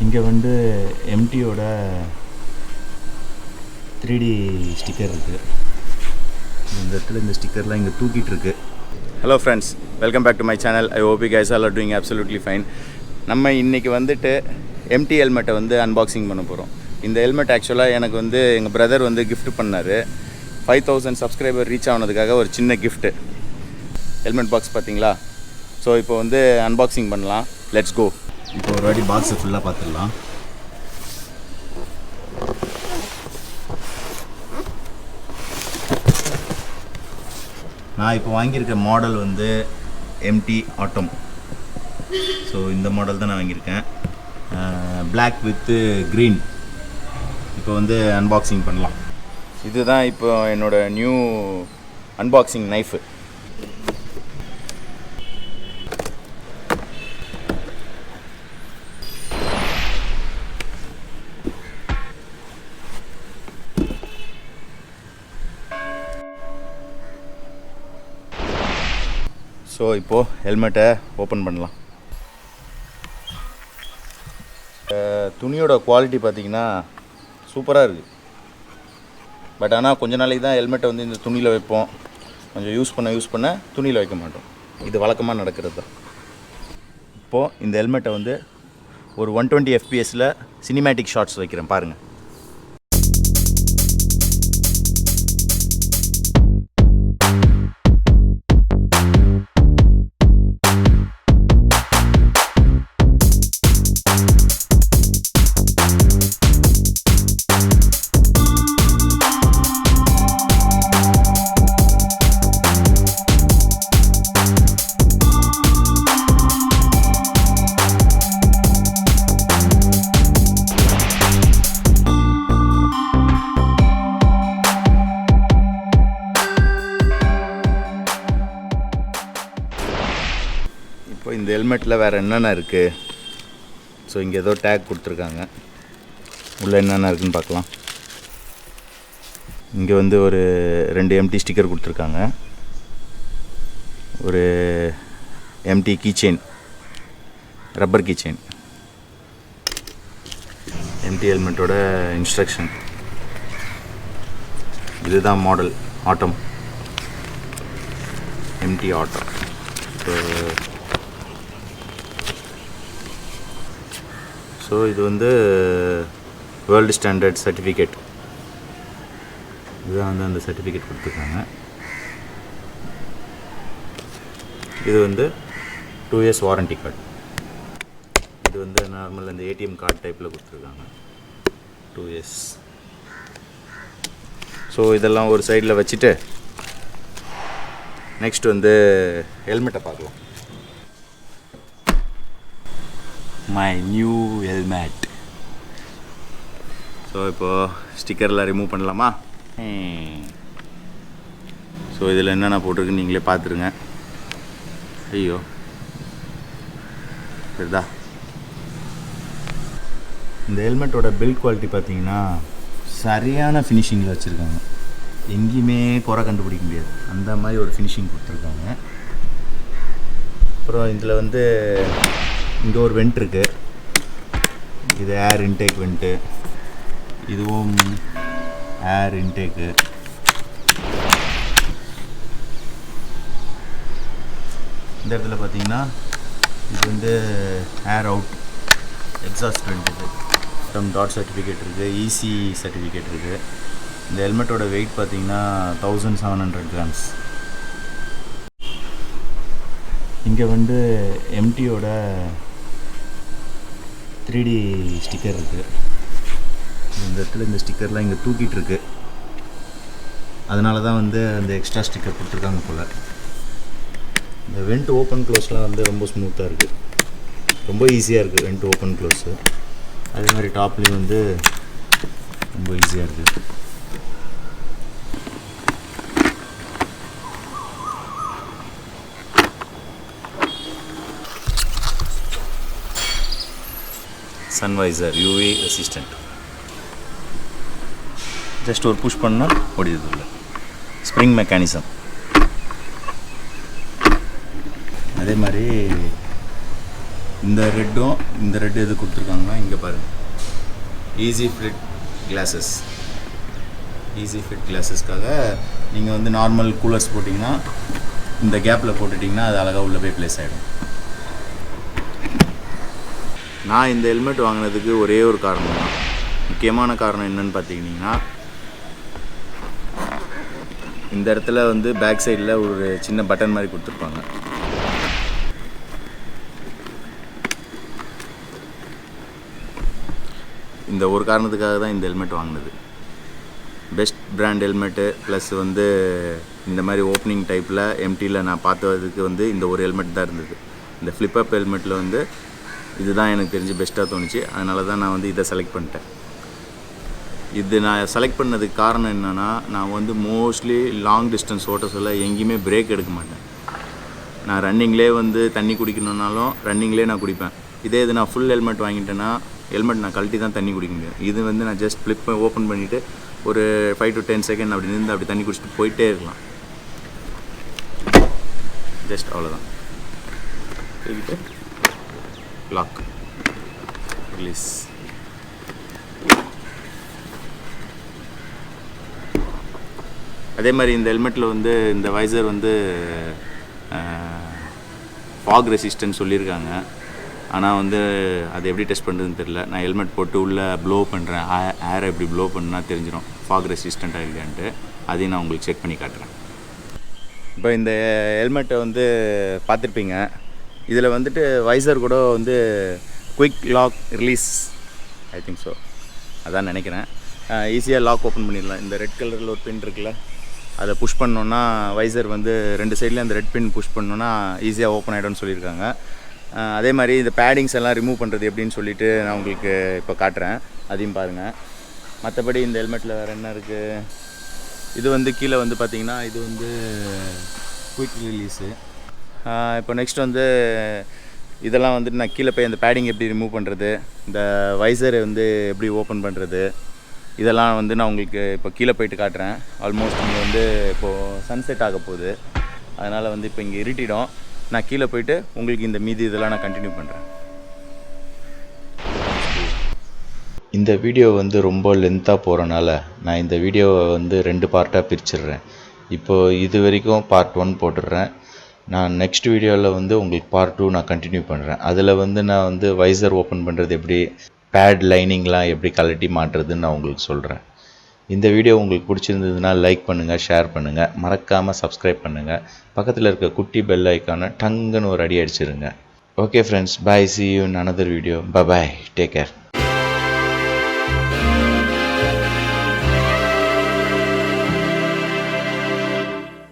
இங்கே வந்து எம்டியோட 3D sticker இருக்குது. இந்த இடத்துல இந்த ஸ்டிக்கர்லாம் இங்கே தூக்கிட்டு இருக்கு. Hello friends, welcome back to my channel. I hope you guys all are doing absolutely fine. நம்ம இன்றைக்கி வந்துட்டு எம்டி ஹெல்மெட்டை வந்து அன்பாக்சிங் பண்ண போகிறோம். இந்த ஹெல்மெட் ஆக்சுவலாக எனக்கு வந்து எங்கள் பிரதர் வந்து கிஃப்ட் பண்ணார். 5000 சப்ஸ்கிரைபர் ரீச் ஆனதுக்காக ஒரு சின்ன கிஃப்ட்டு. ஹெல்மெட் பாக்ஸ் பார்த்தீங்களா? ஸோ இப்போ வந்து அன்பாக்சிங் பண்ணலாம். Let's go. இப்போ ஒரு வாட்டி பாக்ஸை ஃபுல்லாக பார்த்துடலாம். நான் இப்போ வாங்கியிருக்க மாடல் வந்து எம்டி ஆட்டம். ஸோ இந்த மாடல் தான் நான் வாங்கியிருக்கேன். Black with green. இப்போ வந்து அன்பாக்சிங் பண்ணலாம். இதுதான் இப்போ என்னோடய நியூ அன்பாக்சிங் நைஃபு. ஸோ இப்போது ஹெல்மெட்டை ஓப்பன் பண்ணலாம். துணியோட குவாலிட்டி பார்த்திங்கன்னா சூப்பராக இருக்குது. பட் ஆனால் கொஞ்ச நாளைக்கு தான் ஹெல்மெட்டை வந்து இந்த துணியில் வைப்போம். கொஞ்சம் யூஸ் பண்ண துணியில் வைக்க மாட்டோம். இது வழக்கமாக நடக்கிறது தான். இப்போது இந்த ஹெல்மெட்டை வந்து ஒரு 120 fps சினிமேட்டிக் ஷாட்ஸ் வைக்கிறேன், பாருங்கள். இப்போ இந்த ஹெல்மெட்டில் வேறு என்னென்ன இருக்குது? ஸோ இங்கே ஏதோ டேக் கொடுத்துருக்காங்க. உள்ளே என்னென்ன இருக்குதுன்னு பார்க்கலாம். இங்கே வந்து ஒரு 2 எம்டி ஸ்டிக்கர் கொடுத்துருக்காங்க. ஒரு MT keychain, rubber keychain. MT ஹெல்மெட்டோட இன்ஸ்ட்ரக்ஷன். இதுதான் model Atom, MT Atom. So இது வந்து வேர்ல்டு ஸ்டாண்டர்ட் சர்டிஃபிகேட். இதுதான் வந்து அந்த சர்டிஃபிகேட் கொடுத்துருக்காங்க. இது வந்து 2 years வாரண்டி கார்டு. இது வந்து நார்மல் அந்த ஏடிஎம் கார்டு டைப்பில் கொடுத்துருக்காங்க. 2 years. ஸோ இதெல்லாம் ஒரு சைடில் வச்சுட்டு நெக்ஸ்ட் வந்து ஹெல்மெட்டை பார்க்கலாம். My new helmet. ஸோ இப்போது ஸ்டிக்கர்லாம் ரிமூவ் பண்ணலாமா? ஸோ இதில் என்னென்ன போட்டிருக்குன்னு நீங்களே பார்த்துருங்க. ஐயோ சரிதா. இந்த ஹெல்மெட்டோட பில்ட் குவாலிட்டி பார்த்தீங்கன்னா சரியான ஃபினிஷிங்கில் வச்சுருக்காங்க. எங்கேயுமே குறை கண்டுபிடிக்க முடியாது, அந்த மாதிரி ஒரு ஃபினிஷிங் கொடுத்துருக்காங்க. அப்புறம் இதில் வந்து இங்கே ஒரு வெண்ட் இருக்குது. இது ஏர் இன்டேக் வெண்ட்டு. இதுவும் ஏர் இன்டேக்கு. இந்த இடத்துல பார்த்தீங்கன்னா இது வந்து ஏர் அவுட் எக்ஸாஸ்ட் வெண்ட். இது ஃப்ரம் டாட் சர்டிஃபிகேட் இருக்குது, ECE சர்டிஃபிகேட் இருக்குது. இந்த ஹெல்மெட்டோட வெயிட் பார்த்தீங்கன்னா 1700 grams. இங்கே வந்து எம்டியோட 3D ஸ்டிக்கர் இருக்குது. இந்த இடத்துல இந்த ஸ்டிக்கர்லாம் இங்கே தூக்கிட்டு இருக்கு. அதனால தான் வந்து அந்த எக்ஸ்ட்ரா ஸ்டிக்கர் கொடுத்துருக்காங்க போல். இந்த வெண்ட் ஓப்பன் க்ளோஸ்லாம் வந்து ரொம்ப ஸ்மூத்தாக இருக்குது, ரொம்ப ஈஸியாக இருக்குது வெண்ட் ஓப்பன் க்ளோஸு. அதே மாதிரி டாப்லேயும் வந்து ரொம்ப ஈஸியாக இருக்குது. Sun Visor UV resistant. Just ஒரு புஷ் பண்ணால் ஓடிடுது. இல்லை ஸ்ப்ரிங் மெக்கானிசம். அதே மாதிரி இந்த ரெட்டும் இந்த ரெட் எது கொடுத்துருக்காங்கன்னா இங்கே பாருங்கள், easy fit glasses. Easy fit கிளாஸஸ்க்காக நீங்கள் வந்து நார்மல் கூலர்ஸ் போட்டிங்கன்னா இந்த கேப்பில் போட்டுட்டிங்கன்னா அது அழகாக உள்ளே போய் ப்ளேஸ் ஆகிடும். நான் இந்த ஹெல்மெட் வாங்கினதுக்கு ஒரே ஒரு காரணம் தான், முக்கியமான காரணம் என்னன்னு பார்த்துக்கிட்டிங்கன்னா, இந்த இடத்துல வந்து பேக் சைடில் ஒரு சின்ன பட்டன் மாதிரி கொடுத்துருப்பாங்க. இந்த ஒரு காரணத்துக்காக தான் இந்த ஹெல்மெட் வாங்கினது. பெஸ்ட் பிராண்ட் ஹெல்மெட்டு ப்ளஸ் வந்து இந்த மாதிரி ஓப்பனிங் டைப்பில் எம்டியில் நான் பார்த்ததுக்கு வந்து இந்த ஒரு ஹெல்மெட் தான் இருந்தது. இந்த ஃப்ளிப்அப் ஹெல்மெட்டில் வந்து இதுதான் எனக்கு தெரிஞ்சு பெஸ்ட்டாக தோணுச்சு. அதனால தான் நான் வந்து இதை செலக்ட் பண்ணிட்டேன். இது நான் செலக்ட் பண்ணதுக்கு காரணம் என்னென்னா, நான் வந்து மோஸ்ட்லி லாங் டிஸ்டன்ஸ் ஓட்ட சொல்ல எங்கேயுமே பிரேக் எடுக்க மாட்டேன். நான் ரன்னிங்லேயே வந்து தண்ணி குடிக்கணுன்னாலும் ரன்னிங்லேயே நான் குடிப்பேன். இதே இது நான் ஃபுல் ஹெல்மெட் வாங்கிட்டேன்னா ஹெல்மெட் நான் கழட்டி தான் தண்ணி குடிக்க முடியும். இது வந்து நான் ஜஸ்ட் ஃப்ளிப் ஓப்பன் பண்ணிவிட்டு ஒரு 5 to 10 செகண்ட் அப்படி நின்று அப்படி தண்ணி குடிச்சிட்டு போயிட்டே இருக்கலாம். ஜஸ்ட் அவ்வளோதான். தூக்கிட்டு லாக், ரிலீஸ். அதே மாதிரி இந்த ஹெல்மெட்டில் வந்து இந்த வைசர் வந்து ஃபாக் ரெசிஸ்டன்ட் சொல்லியிருக்காங்க. ஆனால் வந்து அது எப்படி டெஸ்ட் பண்ணுறதுன்னு தெரில. நான் ஹெல்மெட் போட்டு உள்ளே ப்ளோ பண்ணுறேன், ஏரை எப்படி ப்ளோ பண்ணால் தெரிஞ்சிடும் ஃபாக் ரெசிஸ்டண்ட்டாக இருக்கான்ட்டு. அதையும் நான் உங்களுக்கு செக் பண்ணி காட்டுறேன். இப்போ இந்த ஹெல்மெட்டை வந்து பார்த்துருப்பீங்க. இதில் வந்துட்டு வைசர் கூட வந்து quick lock release, I think so, அதான் நினைக்கிறேன். ஈஸியாக லாக் ஓப்பன் பண்ணிடலாம். இந்த ரெட் கலரில் ஒரு பின் இருக்குல்ல, அதை புஷ் பண்ணோன்னா வைசர் வந்து 2 சைட்லேயும் அந்த ரெட் பின் புஷ் பண்ணோன்னா ஈஸியாக ஓப்பன் ஆகிடும்னு சொல்லியிருக்காங்க. அதே மாதிரி இந்த பேடிங்ஸ் எல்லாம் ரிமூவ் பண்ணுறது எப்படின்னு சொல்லிவிட்டு நான் உங்களுக்கு இப்போ காட்டுறேன், அதையும் பாருங்கள். மற்றபடி இந்த ஹெல்மெட்டில் வேறு என்ன இருக்குது, இது வந்து கீழே வந்து பார்த்திங்கன்னா இது வந்து குயிக் ரிலீஸு. இப்போ நெக்ஸ்ட் வந்து இதெல்லாம் வந்துட்டு நான் கீழே போய் அந்த பேடிங் எப்படி ரிமூவ் பண்ணுறது, இந்த வைசரை வந்து எப்படி ஓப்பன் பண்ணுறது, இதெல்லாம் வந்து நான் உங்களுக்கு இப்போ கீழே போயிட்டு காட்டுறேன். ஆல்மோஸ்ட் இங்கே வந்து இப்போது சன்செட் ஆக போகுது, அதனால் வந்து இப்போ இங்கே இருட்டிடும். நான் கீழே போயிட்டு உங்களுக்கு இந்த மீதி இதெல்லாம் நான் கண்டினியூ பண்ணுறேன். இந்த வீடியோ வந்து ரொம்ப லென்த்தாக போகிறனால நான் இந்த வீடியோவை வந்து 2 பார்ட்டாக பிரிச்சிடுறேன். இப்போது இது வரைக்கும் பார்ட் 1 போட்டுடுறேன். நான் நெக்ஸ்ட் வீடியோவில் வந்து உங்களுக்கு பார்ட் 2 நான் கண்டினியூ பண்ணுறேன். அதில் வந்து நான் வந்து வைசர் ஓப்பன் பண்ணுறது எப்படி, பேட் லைனிங்லாம் எப்படி கழட்டி மாட்டுறதுன்னு நான் உங்களுக்கு சொல்கிறேன். இந்த வீடியோ உங்களுக்கு பிடிச்சிருந்ததுன்னா லைக் பண்ணுங்கள், ஷேர் பண்ணுங்கள், மறக்காமல் சப்ஸ்கிரைப் பண்ணுங்கள். பக்கத்தில் இருக்க குட்டி பெல் ஐக்கானை டங்குன்னு ஒரு அடி அடிச்சிருங்க. Okay friends, bye, see you in another video. Bye bye, take care.